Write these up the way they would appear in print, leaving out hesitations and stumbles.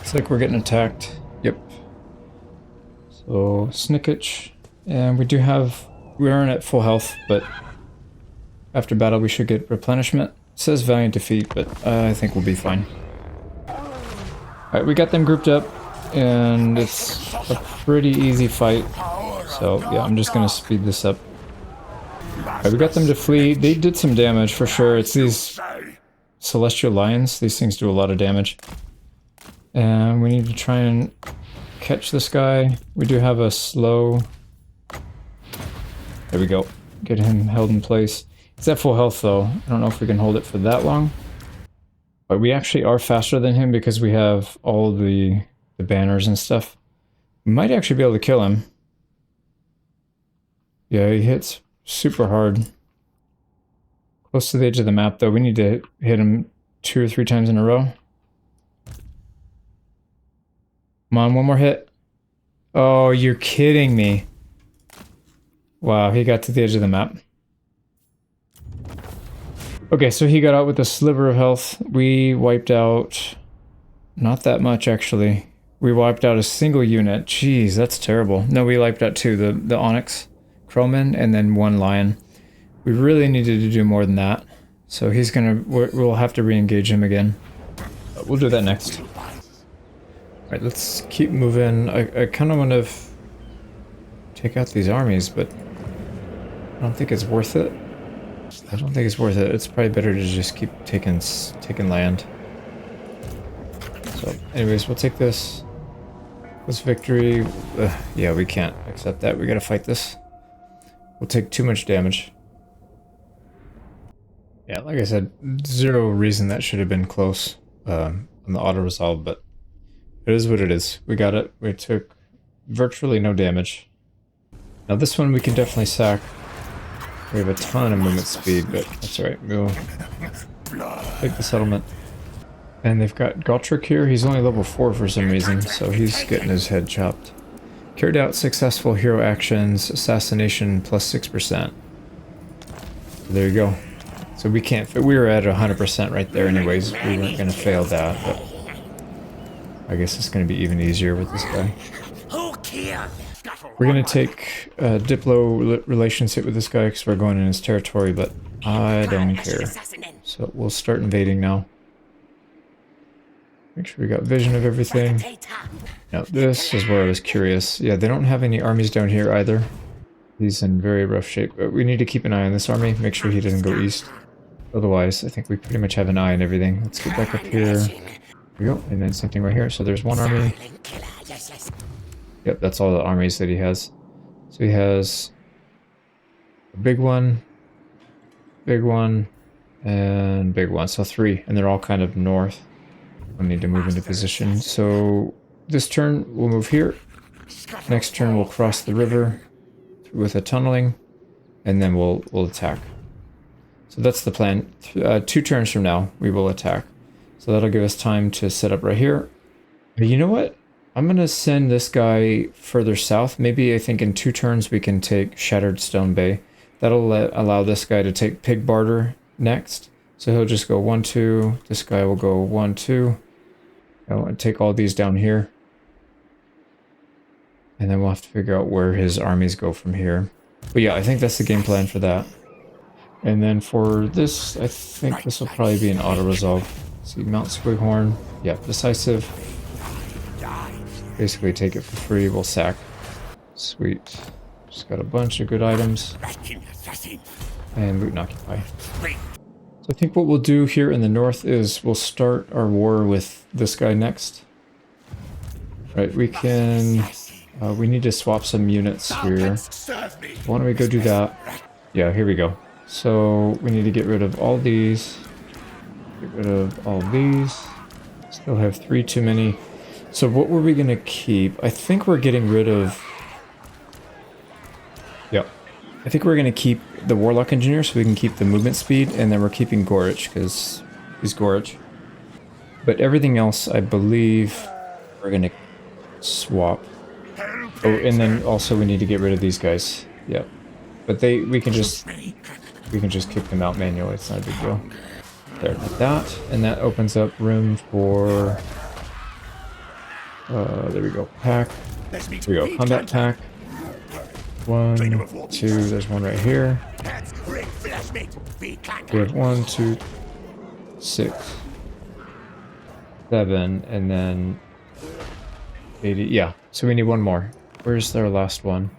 Looks like we're getting attacked. Yep. So, Snikch. And we aren't at full health, but after battle we should get replenishment. It says valiant defeat, but I think we'll be fine. Alright, we got them grouped up, and it's a pretty easy fight. So, yeah, I'm just gonna speed this up. Alright, we got them to flee. They did some damage for sure. It's these celestial lions. These things do a lot of damage. And we need to try and catch this guy. We do have a slow... There we go. Get him held in place. He's at full health though. I don't know if we can hold it for that long. But we actually are faster than him because we have all the banners and stuff. We might actually be able to kill him. Yeah, he hits super hard. Close to the edge of the map though. We need to hit him 2 or 3 times in a row. Come on, one more hit. Oh, you're kidding me. Wow, he got to the edge of the map. Okay, so he got out with a sliver of health. We wiped out... Not that much, actually. We wiped out a single unit. Jeez, that's terrible. No, we wiped out 2. The Onyx Crowman and then 1 Lion. We really needed to do more than that. So he's gonna... We'll have to re-engage him again. But we'll do that next. Alright, let's keep moving. I kind of want to take out these armies, but I don't think it's worth it. I don't think it's worth it. It's probably better to just keep taking land. So, anyways, we'll take this victory. Yeah, we can't accept that. We gotta fight this. We'll take too much damage. Yeah, like I said, zero reason that should have been close on the auto-resolve, but it is what it is. We got it. We took virtually no damage. Now this one we can definitely sack. We have a ton of movement speed, but that's alright. We'll take the settlement. And they've got Gotrek here. He's only level 4 for some reason, so he's getting his head chopped. Carried out successful hero actions, assassination plus 6%. There you go. So we can't... We were at 100% right there anyways. We weren't going to fail that, but... I guess it's going to be even easier with this guy. We're going to take a Diplo relationship with this guy because we're going in his territory, but I don't care. So we'll start invading now. Make sure we got vision of everything. Now this is where I was curious. Yeah, they don't have any armies down here either. He's in very rough shape, but we need to keep an eye on this army. Make sure he doesn't go east. Otherwise, I think we pretty much have an eye on everything. Let's get back up here. Here we go, and then same thing right here. So there's one army. Yep, that's all the armies that he has. So he has a big one, and big one. So 3, and they're all kind of north. We'll need to move into position. So this turn we'll move here. Next turn we'll cross the river with a tunneling, and then we'll attack. So that's the plan. 2 turns from now we will attack. So that'll give us time to set up right here. But you know what? I'm going to send this guy further south. Maybe I think in 2 turns we can take Shattered Stone Bay. That'll allow this guy to take Pig Barter next. So he'll just go 1, 2. This guy will go 1, 2. I'll take all these down here. And then we'll have to figure out where his armies go from here. But yeah, I think that's the game plan for that. And then for this, I think this will probably be an auto-resolve. See, Mount Squighorn. Yeah, decisive. Basically take it for free, we'll sack. Sweet. Just got a bunch of good items. And loot and occupy. So I think what we'll do here in the north is we'll start our war with this guy next. Right, we can... we need to swap some units here. Why don't we go do that? Yeah, here we go. So we need to get rid of all these. Get rid of all these. Still have 3 too many. So what were we going to keep? I think we're getting rid of... Yep. I think we're going to keep the Warlock Engineer so we can keep the movement speed, and then we're keeping Gorich because he's Gorich. But everything else, I believe, we're going to swap. Oh, and then also we need to get rid of these guys. Yep. But we can just kick them out manually. It's not a big deal. There, like that, and that opens up room for There we go. Pack. There we go. Combat pack. 1, 2. There's one right here. We have 1, 2, 6, 7, and then 80. Yeah. So we need one more. Where's their last one?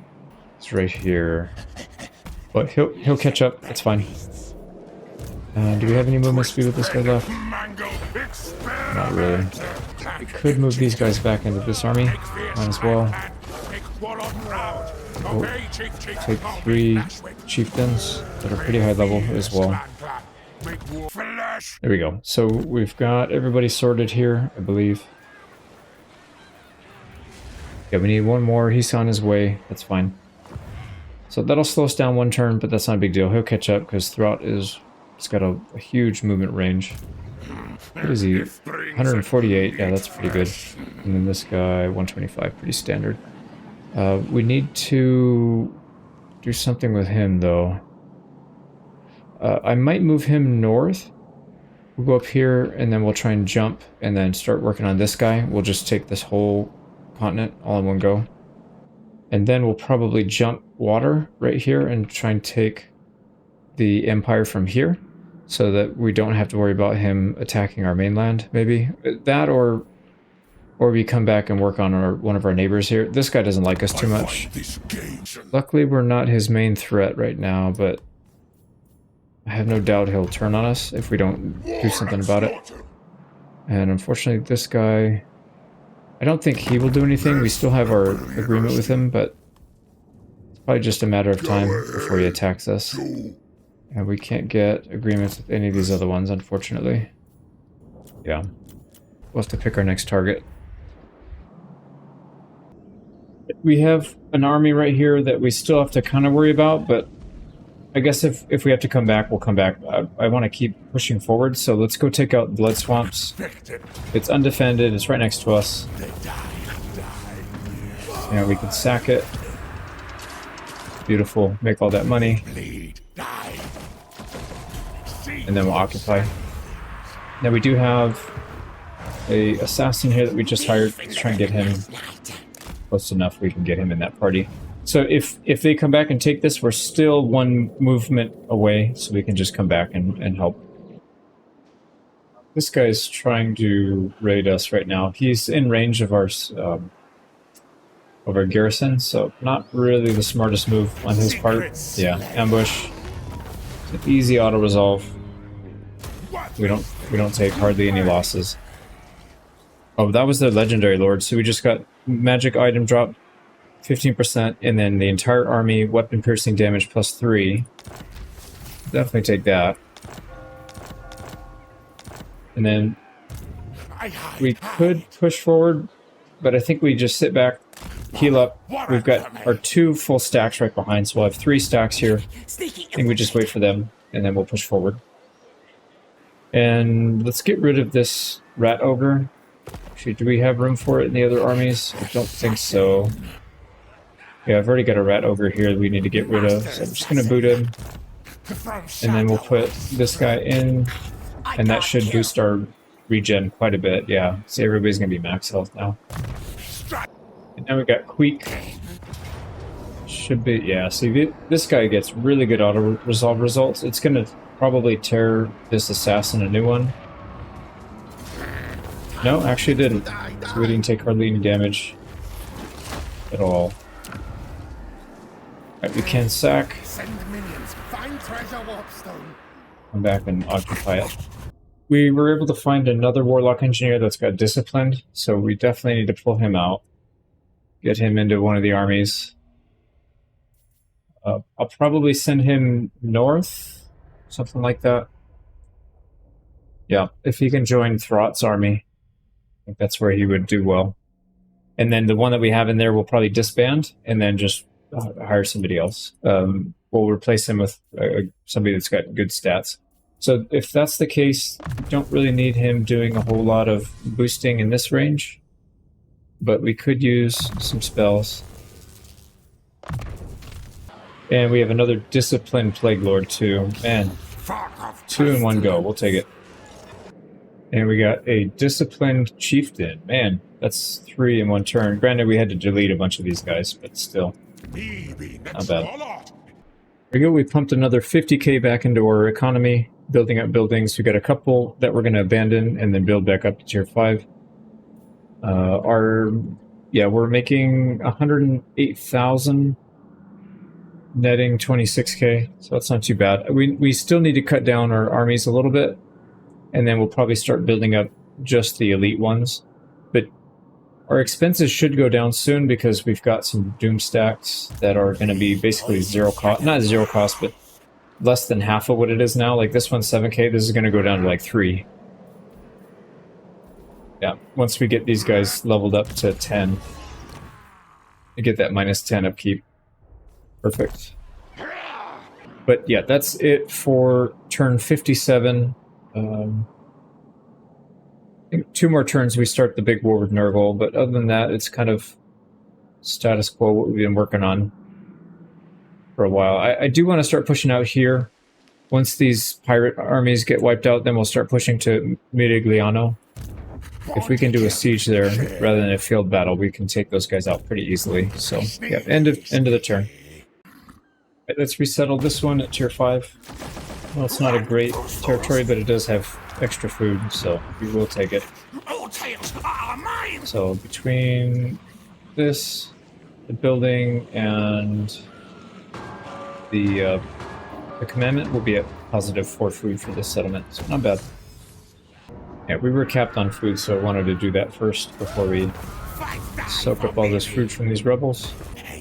It's right here. But he'll catch up. That's fine. Do we have any movement speed with this guy left? Not really. We could move these guys back into this army. Might as well. We'll take 3 chieftains that are pretty high level as well. There we go. So we've got everybody sorted here, I believe. Yeah, we need one more. He's on his way. That's fine. So that'll slow us down 1 turn, but that's not a big deal. He'll catch up because Strat it's got a huge movement range. What is he? 148. Yeah, that's pretty good. And then this guy, 125. Pretty standard. We need to do something with him, though. I might move him north. We'll go up here, and then we'll try and jump, and then start working on this guy. We'll just take this whole continent all in one go. And then we'll probably jump water right here and try and take the Empire from here, so that we don't have to worry about him attacking our mainland, maybe. That, or we come back and work on one of our neighbors here. This guy doesn't like us too much. Luckily, we're not his main threat right now, but I have no doubt he'll turn on us if we don't do something about it. And unfortunately, this guy, I don't think he will do anything. We still have our agreement with him, but it's probably just a matter of time before he attacks us. And we can't get agreements with any of these other ones, unfortunately. Yeah. We'll have to pick our next target. We have an army right here that we still have to kind of worry about, but I guess if we have to come back, we'll come back. I want to keep pushing forward, so let's go take out Blood Swamps. It's undefended, it's right next to us. Yeah, we can sack it. Beautiful, make all that money. And then we'll occupy. Now we do have a assassin here that we just hired. Let's try and get him close enough we can get him in that party. So if they come back and take this, we're still 1 movement away, so we can just come back and help. This guy's trying to raid us right now. He's in range of our garrison, so not really the smartest move on his part. Yeah, ambush. It's an easy auto resolve. We don't take hardly any losses. Oh, that was the legendary lord. So we just got magic item drop 15%, and then the entire army weapon piercing damage +3. Definitely take that. And then we could push forward, but I think we just sit back, heal up. We've got our 2 full stacks right behind, so we'll have 3 stacks here. I think we just wait for them, and then we'll push forward. And let's get rid of this rat ogre. Actually, do we have room for it in the other armies? I don't think so. Yeah, I've already got a rat ogre here that we need to get rid of, so I'm just going to boot him. And then we'll put this guy in, and that should boost our regen quite a bit. Yeah, see, everybody's going to be max health now. And now we got Queek. Should be, yeah, see, this guy gets really good auto-resolve results. It's going to probably tear this assassin a new one. No, actually didn't. So we didn't take hardly any damage at all. Alright, we can sack. Come back and occupy it. We were able to find another Warlock Engineer that's got disciplined, so we definitely need to pull him out. Get him into one of the armies. I'll probably send him north, something like that. Yeah, if he can join Thrott's army, I think that's where he would do well. And then the one that we have in there will probably disband, and then just hire somebody else. We'll replace him with somebody that's got good stats. So if that's the case, we don't really need him doing a whole lot of boosting in this range, but we could use some spells. And we have another Disciplined Plague Lord too. Man, 2 in 1 go. We'll take it. And we got a Disciplined Chieftain. Man, that's 3 in one turn. Granted, we had to delete a bunch of these guys, but still. Not bad. There we go. We pumped another 50k back into our economy, building up buildings. We got a couple that we're going to abandon and then build back up to tier 5. We're making 108,000, netting 26k, so that's not too bad. We still need to cut down our armies a little bit, and then we'll probably start building up just the elite ones. But our expenses should go down soon because we've got some doom stacks that are going to be basically zero cost, not zero cost, but less than half of what it is now. Like this one's 7k, this is going to go down to like 3. Yeah, once we get these guys leveled up to 10, we get that minus 10 upkeep. Perfect. But yeah, that's it for turn 57. I think 2 more turns we start the big war with Nurgle, but other than that, it's kind of status quo what we've been working on for a while. I do want to start pushing out here. Once these pirate armies get wiped out, then we'll start pushing to Mirigliano. If we can do a siege there rather than a field battle, we can take those guys out pretty easily. So yeah, end of the turn. Right, let's resettle this one at tier 5. Well, it's not a great territory, but it does have extra food, so we will take it. So between this, the building, and the commandment, will be at positive 4 food for this settlement. So not bad. Yeah, we were capped on food, so I wanted to do that first before we soak up all this food from these rebels.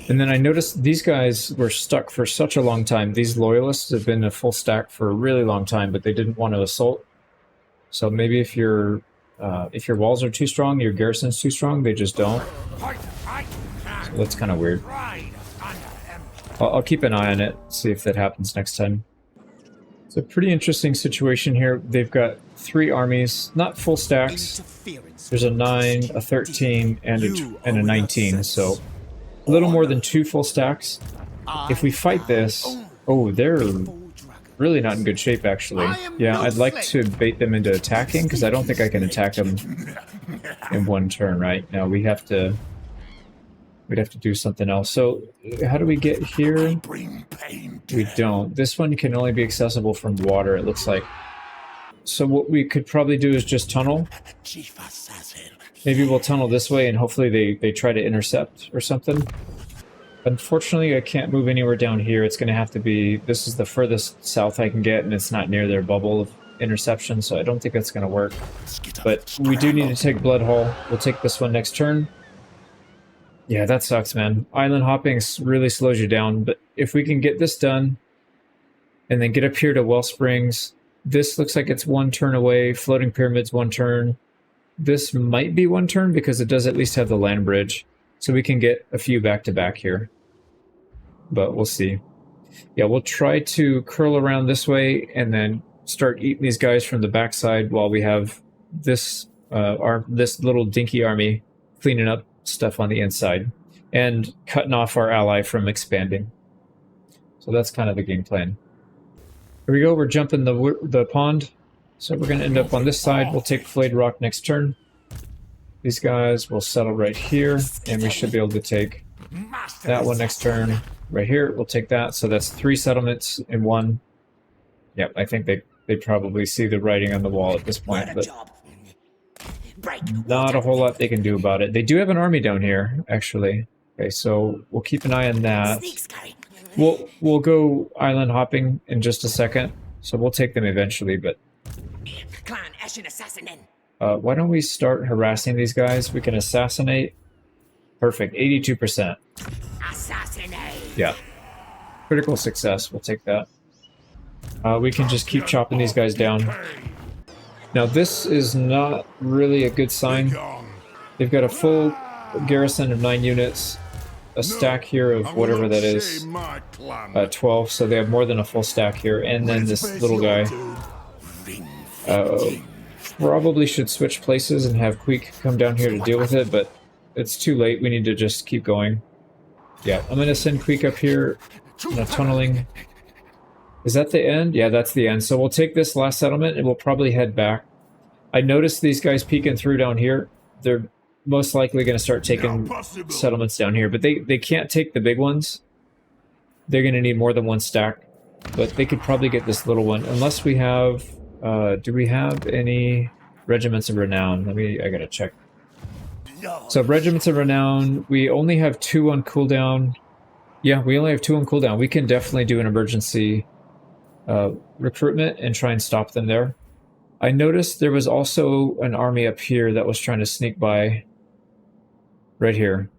And then I noticed these guys were stuck for such a long time. These loyalists have been a full stack for a really long time, but they didn't want to assault. So maybe if your walls are too strong, your garrison's too strong, they just don't. So that's kind of weird. I'll keep an eye on it, see if that happens next time. It's a pretty interesting situation here. They've got 3 armies, not full stacks. There's a 9, a 13, and a 19, so a little more than 2 full stacks. If we fight this, oh, they're really not in good shape, actually. Yeah, I'd like to bait them into attacking, because I don't think I can attack them in 1 turn, right? Now we'd have to do something else. So how do we get here? We don't. This one can only be accessible from water, it looks like. So what we could probably do is just tunnel. Maybe we'll tunnel this way and hopefully they try to intercept or something. Unfortunately, I can't move anywhere down here. It's going to have to be... This is the furthest south I can get, and it's not near their bubble of interception, so I don't think that's going to work. But we do need to take Blood Hall. We'll take this one next turn. Yeah, that sucks, man. Island hopping really slows you down, but if we can get this done and then get up here to Wellsprings, this looks like it's 1 turn away. Floating Pyramids 1 turn. This might be 1 turn because it does at least have the land bridge, so we can get a few back-to-back here. But we'll see. Yeah, we'll try to curl around this way and then start eating these guys from the backside while we have this this little dinky army cleaning up stuff on the inside and cutting off our ally from expanding. So that's kind of the game plan. Here we go, we're jumping the pond. So we're going to end up on this side. We'll take Flayed Rock next turn. These guys will settle right here, and we should be able to take that one next turn. Right here, we'll take that. So that's 3 settlements in 1. Yep, I think they probably see the writing on the wall at this point, but not a whole lot they can do about it. They do have an army down here, actually. Okay, so we'll keep an eye on that. We'll go island hopping in just a second, so we'll take them eventually, but why don't we start harassing these guys? We can assassinate. Perfect, 82%. Yeah, critical success, we'll take that. We can just keep chopping these guys down. Now this is not really a good sign. They've got a full garrison of 9 units, a stack here of whatever that is, 12, so they have more than a full stack here, and then this little guy. Probably should switch places and have Queek come down here to deal with it, but it's too late, we need to just keep going. Yeah, I'm going to send Queek up here, tunneling. Is that the end? Yeah, that's the end. So we'll take this last settlement and we'll probably head back. I noticed these guys peeking through down here. They're most likely going to start taking settlements down here, but they can't take the big ones. They're going to need more than one stack, but they could probably get this little one, unless we have... do we have any regiments of renown? I gotta check. So regiments of renown, we only have 2 on cooldown. Yeah, we only have 2 on cooldown. We can definitely do an emergency recruitment and try and stop them there. I noticed there was also an army up here that was trying to sneak by. Right here.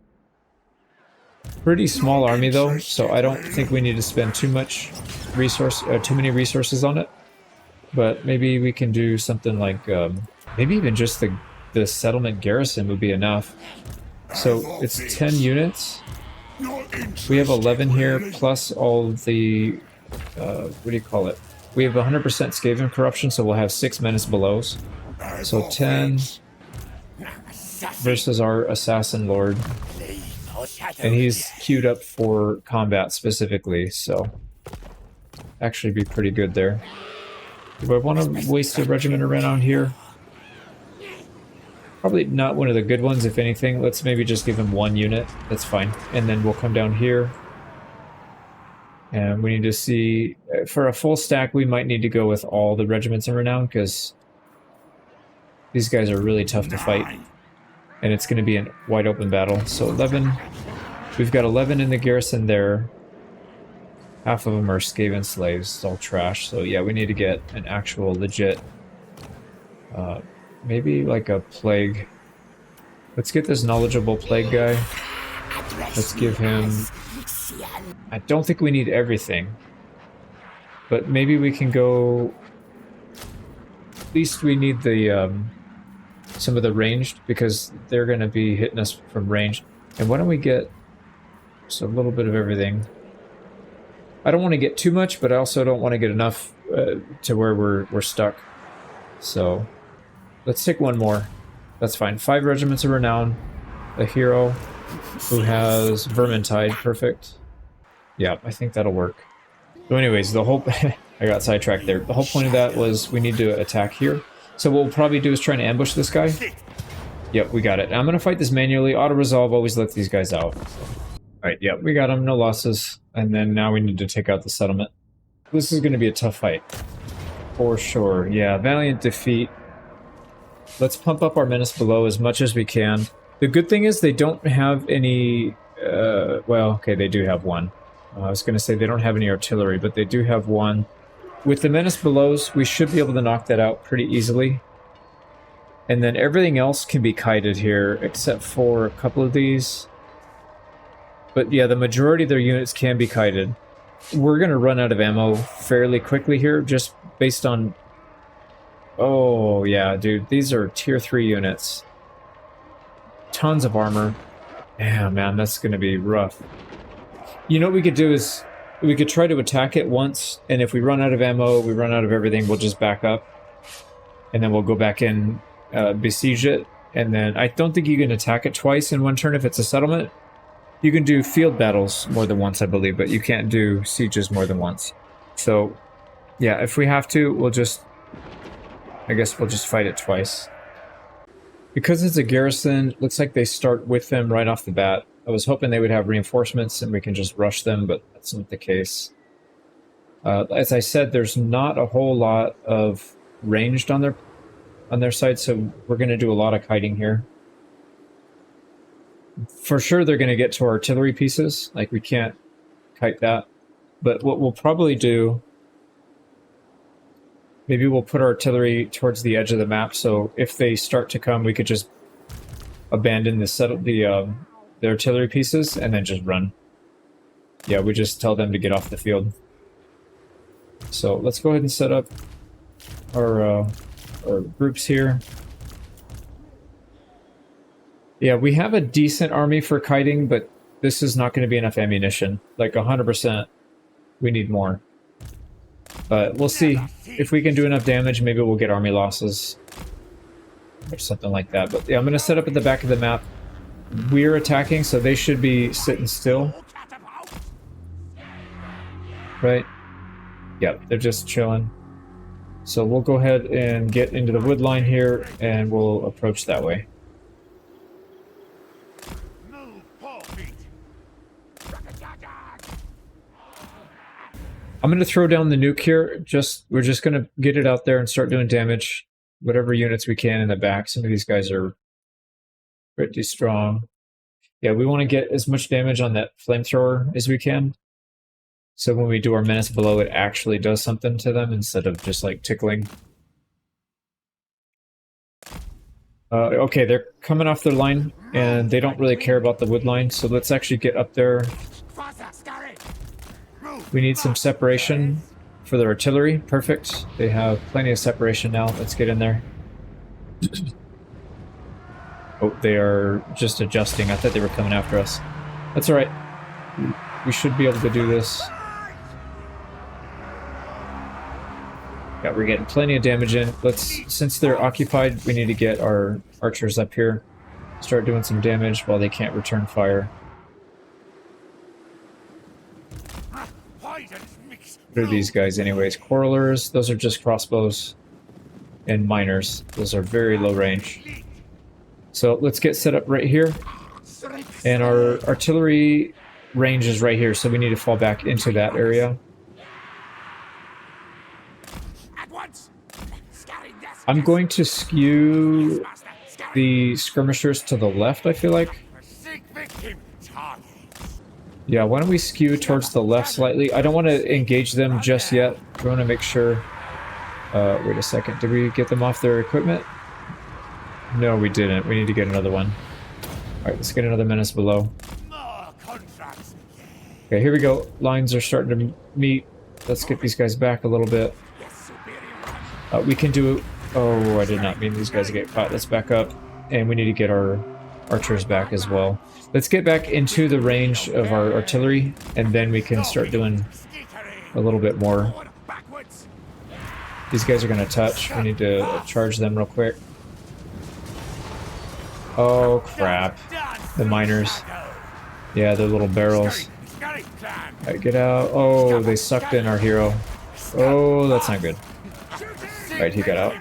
Pretty small army though, so I don't think we need to spend too many resources on it. But maybe we can do something like, maybe even just the settlement garrison would be enough. So it's 10 units. We have 11 here, plus all the, what do you call it? We have 100% Skaven corruption, so we'll have 6 menace belows. So 10 versus our assassin lord. And he's queued up for combat specifically, so actually be pretty good there. Do I want to waste a regiment around here? Probably not one of the good ones, if anything. Let's maybe just give him 1 unit. That's fine. And then we'll come down here. And we need to see... For a full stack, we might need to go with all the regiments in renown, because these guys are really tough to fight. And it's going to be a wide open battle. So 11... We've got 11 in the garrison there. Half of them are Skaven slaves. It's all trash. So yeah, we need to get an actual legit... maybe like a plague. Let's get this knowledgeable plague guy. Let's give him... I don't think we need everything. But maybe we can go... At least we need the... some of the ranged, because they're going to be hitting us from range. And why don't we get just a little bit of everything? I don't want to get too much, but I also don't want to get enough to where we're stuck. So let's take 1 more. That's fine. 5 regiments of renown. A hero who has Vermintide. Perfect. Yeah, I think that'll work. So anyways, the whole... I got sidetracked there. The whole point of that was we need to attack here. So what we'll probably do is try and ambush this guy. Yep, we got it. I'm going to fight this manually. Auto-resolve always lets these guys out. Alright, yep, we got him. No losses. And then now we need to take out the settlement. This is going to be a tough fight. For sure. Yeah, valiant defeat. Let's pump up our menace below as much as we can. The good thing is they don't have any... well, okay, they do have 1. I was going to say they don't have any artillery, but they do have 1. With the menace belows, we should be able to knock that out pretty easily. And then everything else can be kited here, except for a couple of these. But yeah, the majority of their units can be kited. We're going to run out of ammo fairly quickly here, just based on... Oh, yeah, dude, these are tier 3 units. Tons of armor. Yeah, man, that's going to be rough. You know what we could do is... We could try to attack it once, and if we run out of ammo, we run out of everything, we'll just back up. And then we'll go back in, besiege it, and then I don't think you can attack it twice in 1 turn if it's a settlement. You can do field battles more than once, I believe, but you can't do sieges more than once. So, yeah, if we have to, we'll just... I guess we'll just fight it twice. Because it's a garrison, looks like they start with them right off the bat. I was hoping they would have reinforcements and we can just rush them, but that's not the case. As I said, there's not a whole lot of ranged on their side, so we're going to do a lot of kiting here. For sure they're going to get to our artillery pieces, like we can't kite that. But what we'll probably do, maybe we'll put our artillery towards the edge of the map, so if they start to come, we could just abandon the artillery pieces and then just run. Yeah, we just tell them to get off the field. So let's go ahead and set up our groups here. Yeah, we have a decent army for kiting, but this is not going to be enough ammunition. Like 100%, we need more. But we'll see. If we can do enough damage, maybe we'll get army losses. Or something like that. But yeah, I'm going to set up at the back of the map. We're attacking, so they should be sitting still. Right? Yep, they're just chilling. So we'll go ahead and get into the wood line here, and we'll approach that way. I'm going to throw down the nuke here. We're just going to get it out there and start doing damage. Whatever units we can in the back. Some of these guys are pretty strong. Yeah, we want to get as much damage on that flamethrower as we can. So when we do our menace below, it actually does something to them instead of just like tickling. Okay, they're coming off their line, and they don't really care about the wood line, so let's actually get up there. We need some separation for the artillery. Perfect. They have plenty of separation now. Let's get in there. Oh, they are just adjusting. I thought they were coming after us. That's alright. We should be able to do this. Yeah, we're getting plenty of damage in. Since they're occupied, we need to get our archers up here. Start doing some damage while they can't return fire. What are these guys anyways? Quarrelers, those are just crossbows. And miners, those are very low range. So let's get set up right here. And our artillery range is right here, so we need to fall back into that area. I'm going to skew the skirmishers to the left, I feel like. Yeah, why don't we skew towards the left slightly? I don't want to engage them just yet. We want to make sure... wait a second. Did we get them off their equipment? No, we didn't. We need to get another one. Alright, let's get another menace below. Okay, here we go. Lines are starting to meet. Let's get these guys back a little bit. We can do... Oh, I did not mean these guys to get caught. Let's back up. And we need to get our archers back as well. Let's get back into the range of our artillery, and then we can start doing a little bit more. These guys are going to touch. We need to charge them real quick. Oh, crap. The miners. Yeah, they're little barrels. Alright, get out. Oh, they sucked in our hero. Oh, that's not good. Alright, he got out.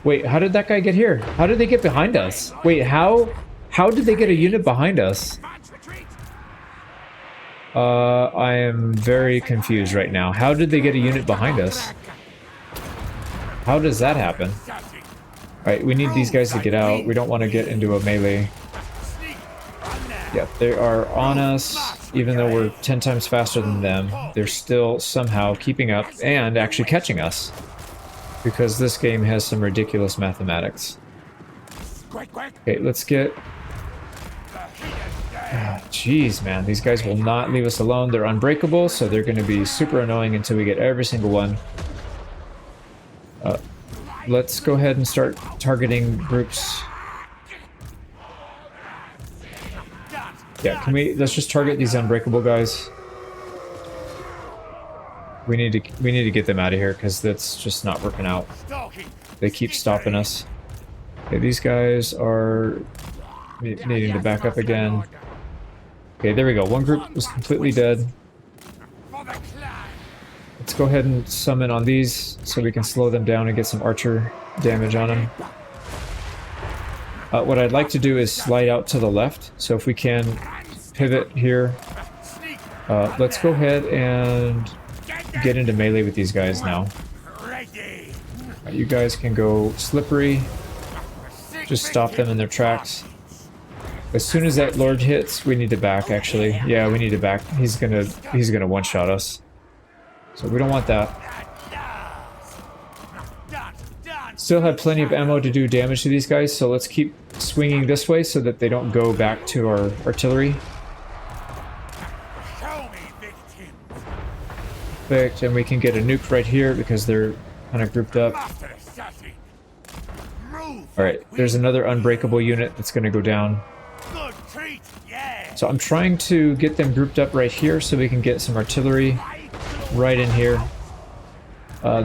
Wait, how did that guy get here? How did they get behind us? Wait, how did they get a unit behind us? I am very confused right now. How did they get a unit behind us? How does that happen? Alright, we need these guys to get out. We don't want to get into a melee. Yep, they are on us. Even though we're 10 times faster than them, they're still somehow keeping up and actually catching us. Because this game has some ridiculous mathematics. Okay, let's get... Jeez, man, these guys will not leave us alone. They're unbreakable, so they're going to be super annoying until we get every single one. Let's go ahead and start targeting groups. Yeah, let's just target these unbreakable guys. We need to get them out of here because that's just not working out. They keep stopping us. Okay, these guys are needing to back up again. Okay, there we go. One group was completely dead. Let's go ahead and summon on these so we can slow them down and get some archer damage on them. What I'd like to do is slide out to the left. So if we can pivot here. Let's go ahead and get into melee with these guys now. You guys can go slippery. Just stop them in their tracks. As soon as that lord hits, we need to back, actually. Yeah, we need to back. He's gonna one-shot us. So we don't want that. Still have plenty of ammo to do damage to these guys, so let's keep swinging this way so that they don't go back to our artillery. Perfect, and we can get a nuke right here because they're kind of grouped up. Alright, there's another unbreakable unit that's going to go down. So I'm trying to get them grouped up right here so we can get some artillery right in here.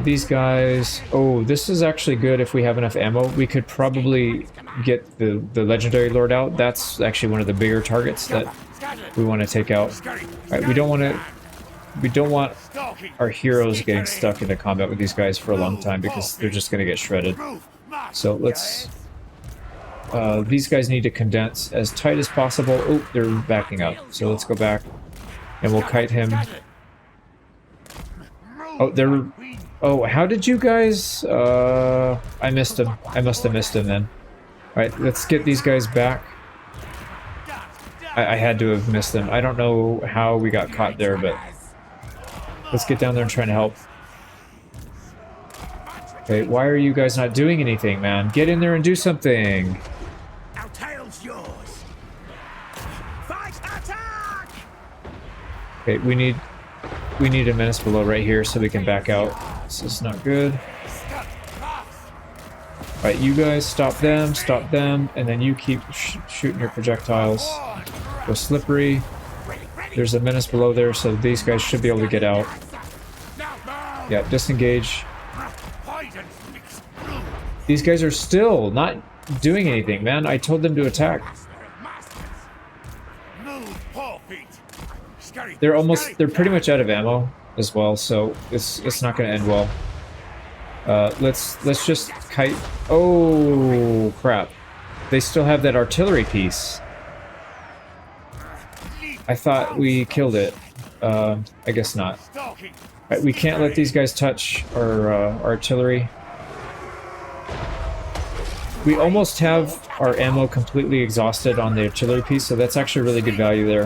These guys... Oh, this is actually good if we have enough ammo. We could probably get the legendary lord out. That's actually one of the bigger targets that we want to take out. Alright, we don't want to we don't want our heroes getting stuck into combat with these guys for a long time because they're just going to get shredded. So let's... these guys need to condense as tight as possible. Oh, they're backing up. So let's go back and we'll kite him. Oh, they're... Oh, how did you guys... I missed him. I must have missed him then. Alright, let's get these guys back. I had to have missed them. I don't know how we got caught there, but... Let's get down there and try to help. Okay, why are you guys not doing anything, man? Get in there and do something! Our tail's yours. Fight, attack! Okay, we need a menace below right here so we can back out. This is not good. Alright, you guys stop them, and then you keep shooting your projectiles. Go slippery. There's a menace below there, so these guys should be able to get out. Yeah, disengage. These guys are still not doing anything, man. I told them to attack. They're pretty much out of ammo as well, so it's not going to end well. Let's just kite. Oh crap! They still have that artillery piece. I thought we killed it. I guess not. Right, we can't let these guys touch our artillery. We almost have our ammo completely exhausted on the artillery piece, so that's actually really good value there.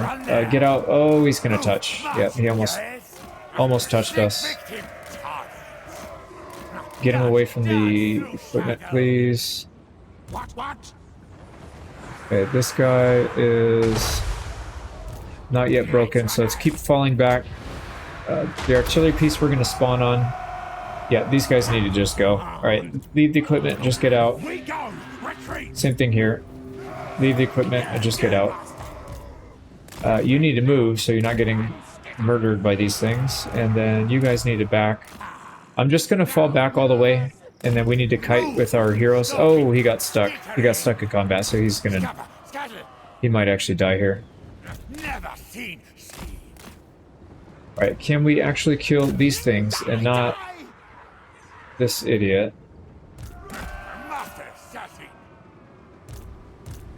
Get out. Oh, he's gonna touch. Yeah, he almost touched us. Get him away from the equipment, please. Okay, this guy is not yet broken, so let's keep falling back. The artillery piece we're gonna spawn on. Yeah, these guys need to just go. Alright, leave the equipment, just get out. Same thing here. Leave the equipment and just get out. You need to move so you're not getting murdered by these things. And then you guys need to back. I'm just gonna fall back all the way, and then we need to kite with our heroes. Oh, he got stuck. He got stuck in combat, so he's gonna... He might actually die here. Alright, can we actually kill these things and not this idiot?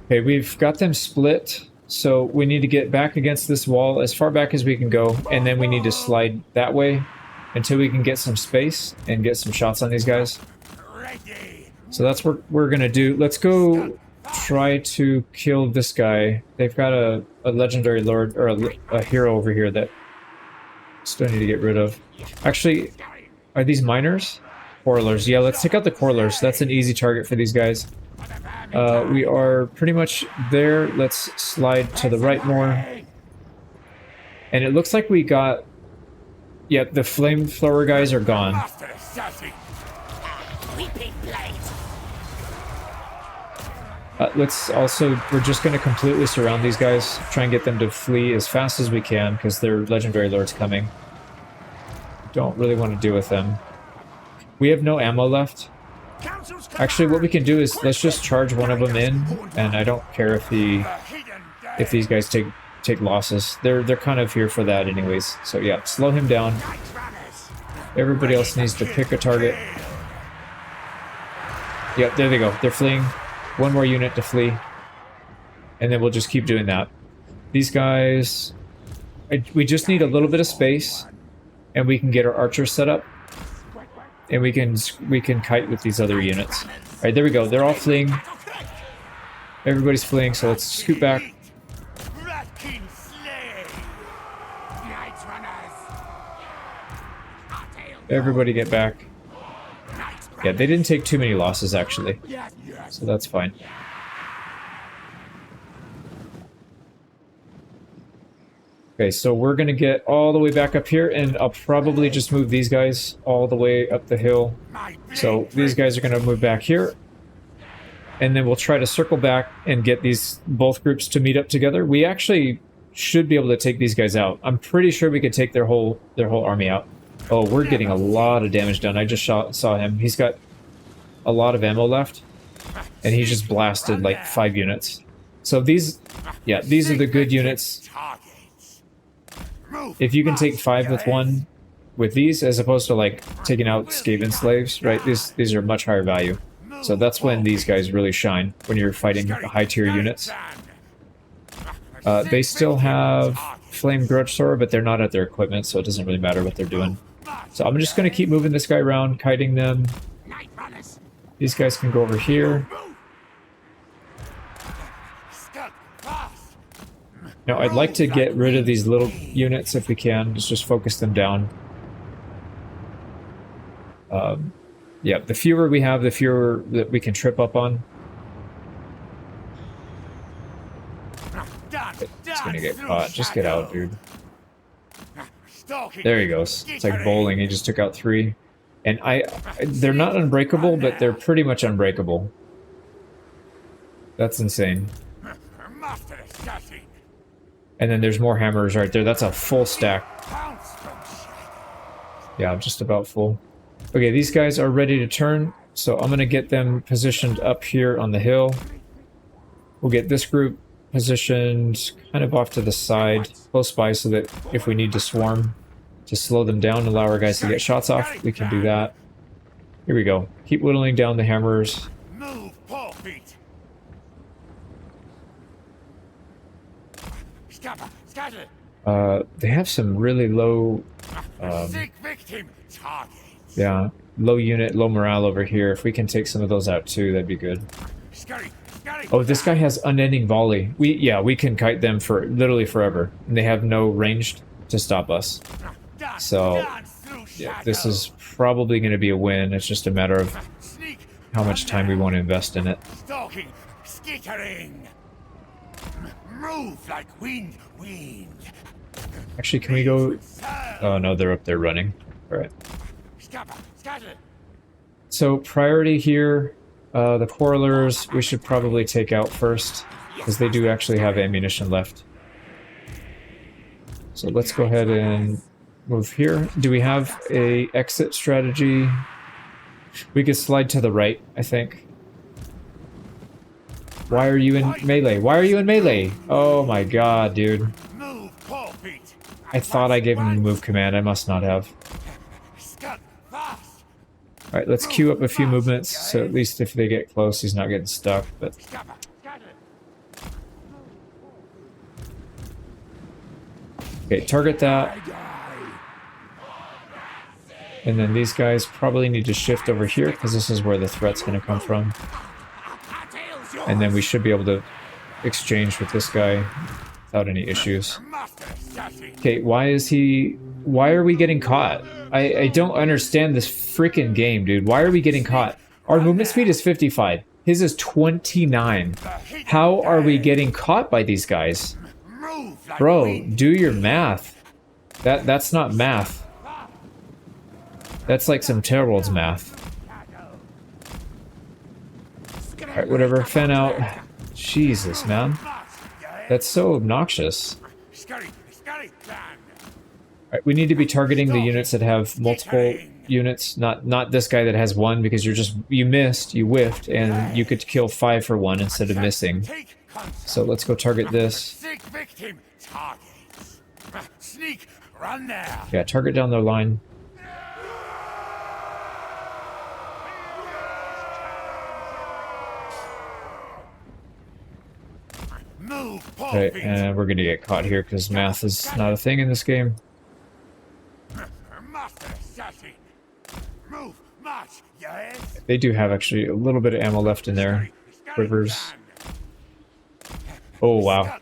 Okay, we've got them split, so we need to get back against this wall as far back as we can go, and then we need to slide that way until we can get some space and get some shots on these guys. So that's what we're gonna do. Let's go try to kill this guy. They've got a legendary lord, or a hero over here that still need to get rid of. Actually, are these miners? Quarrelers. Yeah, let's take out the Quarrelers. That's an easy target for these guys. We are pretty much there. Let's slide to the right more. And it looks like we got... Yeah, the flamethrower guys are gone. Let's also... We're just going to completely surround these guys. Try and get them to flee as fast as we can, because their legendary lord's coming. Don't really want to deal with them. We have no ammo left. Actually, what we can do is let's just charge one of them in, and I don't care if these guys take losses. They're kind of here for that anyways. So yeah, slow him down. Everybody else needs to pick a target. Yep, there they go. They're fleeing. One more unit to flee. And then we'll just keep doing that. These guys... we just need a little bit of space, and we can get our archers set up. And we can kite with these other units. Alright, there we go. They're all fleeing. Everybody's fleeing, so let's scoot back. Everybody get back. Yeah, they didn't take too many losses, actually. So that's fine. Okay, so we're going to get all the way back up here, and I'll probably just move these guys all the way up the hill. So these guys are going to move back here. And then we'll try to circle back and get both groups to meet up together. We actually should be able to take these guys out. I'm pretty sure we could take their whole army out. Oh, we're getting a lot of damage done. I just saw him. He's got a lot of ammo left. And he just blasted like 5 units. So these are the good units. if you can take 5 with one with these, as opposed to like taking out Skaven slaves, right? These are much higher value. So that's when these guys really shine, when you're fighting high tier units. They still have Flame Grudge Sword, but they're not at their equipment, so it doesn't really matter what they're doing. So I'm just going to keep moving this guy around, kiting them. These guys can go over here. Now, I'd like to get rid of these little units if we can. Just focus them down. Yeah, the fewer we have, the fewer that we can trip up on. It's gonna get caught. Just get out, dude. There he goes. It's like bowling. He just took out 3. And they're not unbreakable, but they're pretty much unbreakable. That's insane. And then there's more hammers right there. That's a full stack. Yeah, I'm just about full. Okay, these guys are ready to turn, so I'm gonna get them positioned up here on the hill. We'll get this group positioned kind of off to the side, close by, so that if we need to swarm to slow them down, allow our guys to get shots off, we can do that. Here we go. Keep whittling down the hammers. They have some really low, yeah, low unit, low morale over here. If we can take some of those out too, that'd be good. Oh, this guy has unending volley. We can kite them for literally forever, and they have no ranged to stop us. So, yeah, this is probably going to be a win. It's just a matter of how much time we want to invest in it. Move like wind. Actually, can we go? Oh no, they're up there running. All right. So priority here, the Quarrelers we should probably take out first, because they do actually have ammunition left. So let's go ahead and move here. Do we have a exit strategy? We could slide to the right, I think. Why are you in melee? Why are you in melee? Oh my god, dude. I thought I gave him a move command. I must not have. Alright, let's queue up a few movements, so at least if they get close, he's not getting stuck, but... Okay, target that. And then these guys probably need to shift over here, because this is where the threat's going to come from. And then we should be able to exchange with this guy without any issues. Okay, why are we getting caught? I don't understand this freaking game, dude. Why are we getting caught? Our movement speed is 55. His is 29. How are we getting caught by these guys? Bro, do your math. That's not math. That's like some Terworld's math. Alright, whatever. Fan out. Jesus, man. That's so obnoxious. Alright, we need to be targeting the units that have multiple units, not this guy that has one, because you missed, you whiffed, and you could kill 5 for 1 instead of missing. So let's go target this. Yeah, target down their line. Okay, and we're gonna get caught here because math is not a thing in this game. They do have actually a little bit of ammo left in their quivers. Oh wow.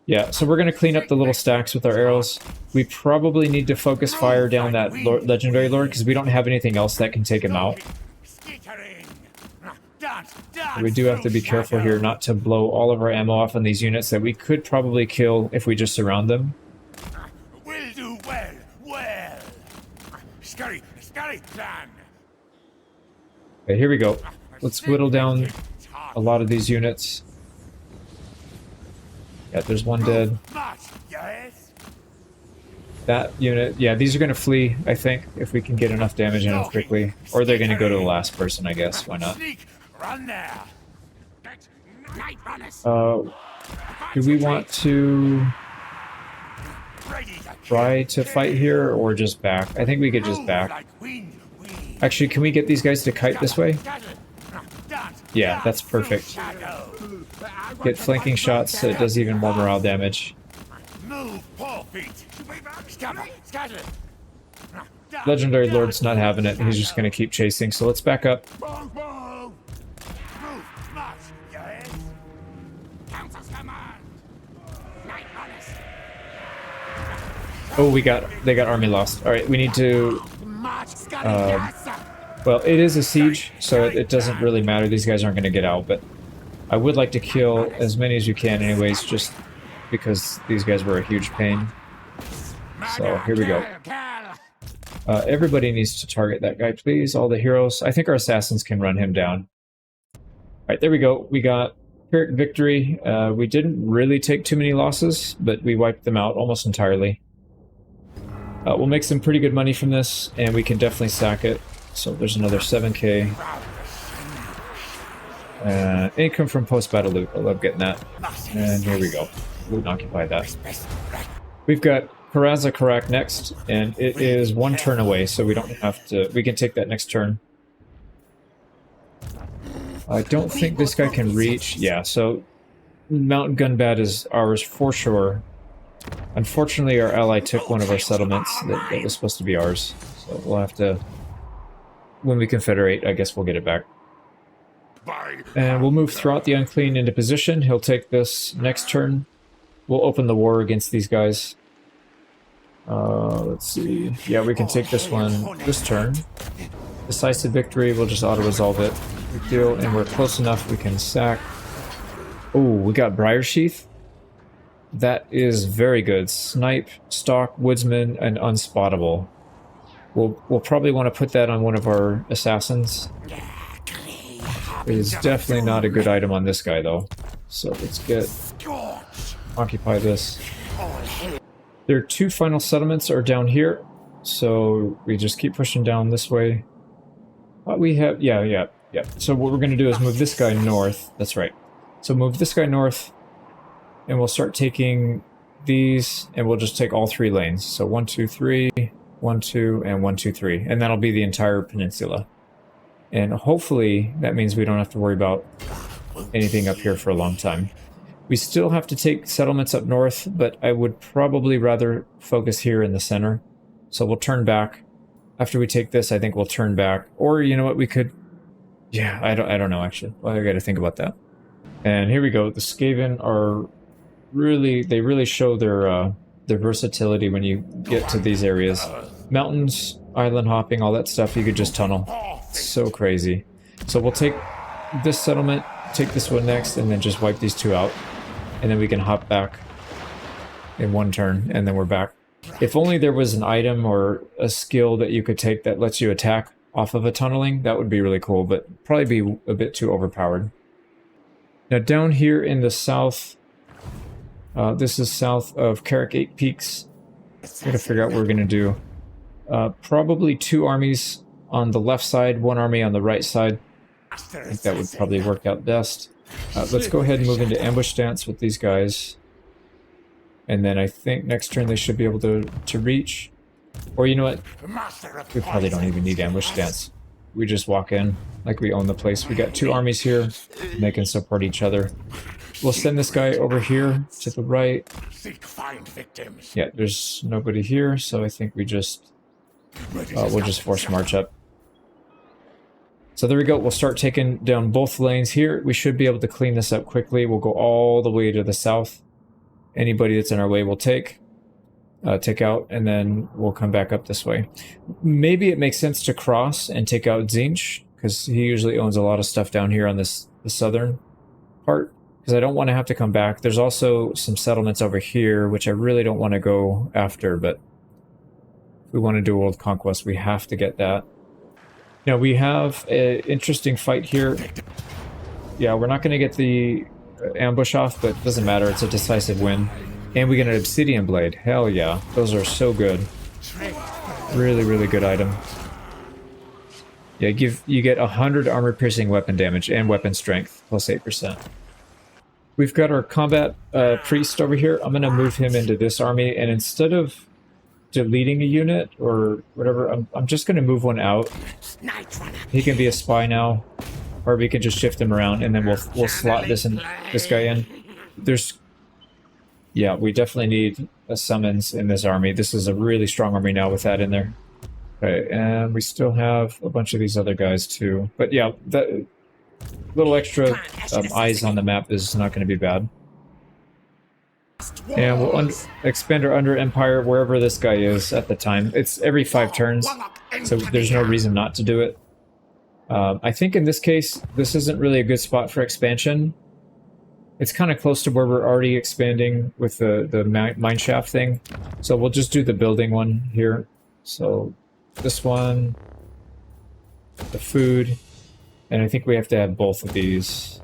Yeah, so we're gonna clean up the little stacks with our arrows. We probably need to focus fire down that legendary lord because we don't have anything else that can take him out. We do have to be careful here not to blow all of our ammo off on these units that we could probably kill if we just surround them. We'll do well. Scurry plan. Okay, here we go. Let's whittle down a lot of these units. Yeah, there's one dead. That unit, yeah, these are going to flee, I think, if we can get enough damage in them quickly. Or they're going to go to the last person, I guess. Why not? Do we want to... try to fight here or just back? I think we could just back. Actually, can we get these guys to kite this way? Yeah, that's perfect. Get flanking shots so it does even more morale damage. Legendary Lord's not having it. He's just going to keep chasing, so let's back up. Oh, they got army lost. All right, we need to. Well, it is a siege, so it doesn't really matter. These guys aren't going to get out, but I would like to kill as many as you can, anyways, just because these guys were a huge pain. So here we go. Everybody needs to target that guy, please. All the heroes. I think our assassins can run him down. All right, there we go. We got Pyrrhic victory. We didn't really take too many losses, but we wiped them out almost entirely. We'll make some pretty good money from this, and we can definitely sack it. So there's another 7k. Income from post-battle loot. I love getting that. And here we go. Loot and occupy that. We've got Karaza Karak next, and it is one turn away, so we don't have to... We can take that next turn. I don't think this guy can reach. Yeah, so Mountain Gunbat is ours for sure. Unfortunately, our ally took one of our settlements that was supposed to be ours. So we'll have to... When we confederate, I guess we'll get it back. And we'll move throughout the Unclean into position. He'll take this next turn. We'll open the war against these guys. Let's see. Yeah, we can take this one this turn. Decisive victory, we'll just auto-resolve it. Big deal, and we're close enough we can sack. Oh, we got Briar Sheath. That is very good. Snipe, Stalk, Woodsman, and Unspottable. We'll probably want to put that on one of our assassins. It is definitely not a good item on this guy, though. So let's occupy this. Their two final settlements are down here, so we just keep pushing down this way. We have, yeah. So what we're going to do is move this guy north. That's right. So move this guy north, and we'll start taking these, and we'll just take all 3 lanes. So 1, 2, 3, 1, 2, and 1, 2, 3, and that'll be the entire peninsula. And hopefully that means we don't have to worry about anything up here for a long time. We still have to take settlements up north, but I would probably rather focus here in the center. So we'll turn back. After we take this, I think we'll turn back. Or, you know what, we could... Yeah, I don't know, actually. Well, I gotta think about that. And here we go. The Skaven are really... They really show their versatility when you get to these areas. Mountains, island hopping, all that stuff, you could just tunnel. It's so crazy. So we'll take this settlement, take this one next, and then just wipe these 2 out. And then we can hop back in 1 turn, and then we're back. If only there was an item or a skill that you could take that lets you attack off of a tunneling, that would be really cool, but probably be a bit too overpowered. Now down here in the south, this is south of Carrick 8 Peaks. Gotta figure out what we're gonna do. Probably 2 armies on the left side, 1 army on the right side. I think that would probably work out best. Let's go ahead and move into ambush stance with these guys. And then I think next turn they should be able to reach. Or you know what? We probably don't even need ambush stance. We just walk in like we own the place. We got 2 armies here, and they can support each other. We'll send this guy over here to the right. Yeah, there's nobody here, so I think we just... we'll just force march up. So there we go. We'll start taking down both lanes here. We should be able to clean this up quickly. We'll go all the way to the south. Anybody that's in our way we'll take out, and then we'll come back up this way. Maybe it makes sense to cross and take out Tzeentch, because he usually owns a lot of stuff down here on the southern part, because I don't want to have to come back. There's also some settlements over here, which I really don't want to go after, but if we want to do World Conquest, we have to get that. Now, we have an interesting fight here. Yeah, we're not going to get the ambush off, but it doesn't matter. It's a decisive win. And we get an Obsidian Blade. Hell yeah. Those are so good. Really, really good item. Yeah, you get 100 armor-piercing weapon damage and weapon strength, plus 8%. We've got our combat priest over here. I'm going to move him into this army, and instead of deleting a unit or whatever. I'm just going to move one out. Night runner. He can be a spy now, or we can just shift him around, and then we'll slot this guy in. Yeah, we definitely need a summons in this army. This is a really strong army now with that in there. Okay, and we still have a bunch of these other guys too. But yeah, that little extra eyes on the map is not going to be bad. And we'll expand our Under Empire wherever this guy is at the time. It's every 5 turns, so there's no reason not to do it. I think in this case, this isn't really a good spot for expansion. It's kind of close to where we're already expanding with the mineshaft thing. So we'll just do the building one here. So this one, the food, and I think we have to have both of these.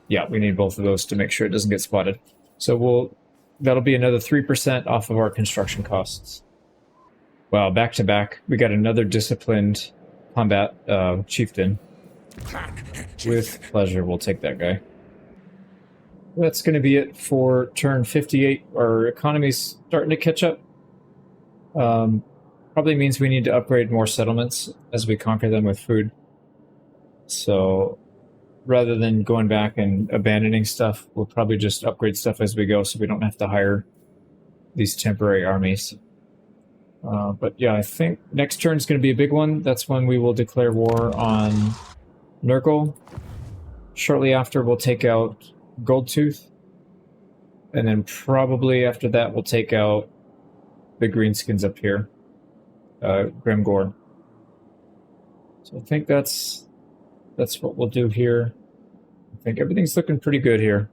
Yeah, we need both of those to make sure it doesn't get spotted. So that'll be another 3% off of our construction costs. Wow, back to back, we got another disciplined combat chieftain. With pleasure, we'll take that guy. That's going to be it for turn 58. Our economy's starting to catch up. Probably means we need to upgrade more settlements as we conquer them with food. So rather than going back and abandoning stuff, we'll probably just upgrade stuff as we go so we don't have to hire these temporary armies. But yeah, I think next turn is going to be a big one. That's when we will declare war on Nurgle. Shortly after, we'll take out Goldtooth. And then probably after that, we'll take out the greenskins up here. Grimgore. So I think that's what we'll do here. I think everything's looking pretty good here.